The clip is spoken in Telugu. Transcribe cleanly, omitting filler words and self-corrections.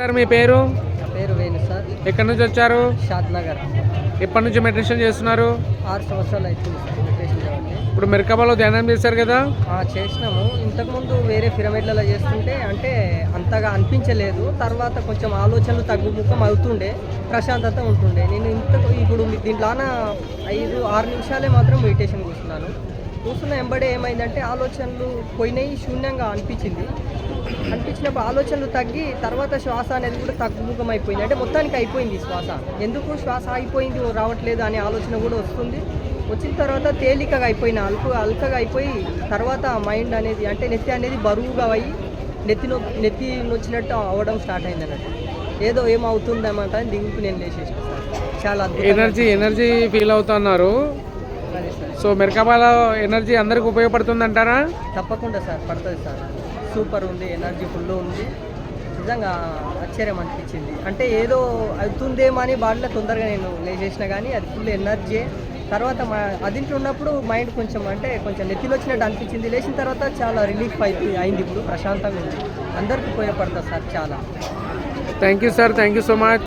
సార్ మీ పేరు? నా పేరు వేణు సార్. ఎక్కడి నుంచి వచ్చారు? షాద్ నగర్. ఎప్పటి నుంచి మెడిటేషన్ చేస్తున్నారు? 6 సంవత్సరాలు అవుతుంది సార్ మెడిటేషన్ చేయబట్టి. ఇప్పుడు మెరకబాలో ధ్యానం చేశారు కదా? చేసినాము. ఇంతకుముందు వేరే పిరమిడ్లలో చేస్తుంటే అంటే అంతగా అనిపించలేదు. తర్వాత కొంచెం ఆలోచనలు తగ్గుముఖం అవుతుండే, ప్రశాంతత ఉంటుండే. నేను ఇప్పుడు దీంట్లోన 5-6 నిమిషాలే మాత్రం మెడిటేషన్ కూర్చున్నాను. కూర్చున్న వెంబడే ఏమైందంటే ఆలోచనలు పోయినాయి, శూన్యంగా అనిపించినప్పుడు ఆలోచనలు తగ్గి తర్వాత శ్వాస అనేది కూడా తగ్గుముఖం అయిపోయింది. అంటే మొత్తానికి అయిపోయింది శ్వాస. ఎందుకు శ్వాస అయిపోయింది రావట్లేదు అనే ఆలోచన కూడా వస్తుంది. వచ్చిన తర్వాత తేలికగా అయిపోయిన అల్కగా అయిపోయి తర్వాత మైండ్ అనేది అంటే నెత్తి అనేది బరువుగా అయ్యి నెత్తి నొచ్చినట్టు అవ్వడం స్టార్ట్ అయింది అన్నట్టు. ఏదో ఏమవుతుందన్నమాట అని దిగుకు నేను లేచేసిన సార్. చాలా ఎనర్జీ ఫీల్ అవుతున్నారు. సో మెరకబాల ఎనర్జీ అందరికి ఉపయోగపడుతుంది అంటారా? తప్పకుండా సార్, పడుతుంది సార్. సూపర్ ఉంది, ఎనర్జీ ఫుల్ ఉంది. నిజంగా ఆశ్చర్యం అనిపించింది. అంటే ఏదో అవుతుందేమో అని బాడీలో తొందరగా నేను లేచేసిన కానీ అది ఫుల్ ఎనర్జీ. తర్వాత అదింట్లో ఉన్నప్పుడు మైండ్ కొంచెం నెత్తిలో వచ్చినట్టు అనిపించింది. లేచిన తర్వాత చాలా రిలీఫ్ అయింది. ఇప్పుడు ప్రశాంతంగా ఉంది. అందరికీ ఉపయోగపడుతుంది సార్ చాలా. Thank you sir, thank you so much.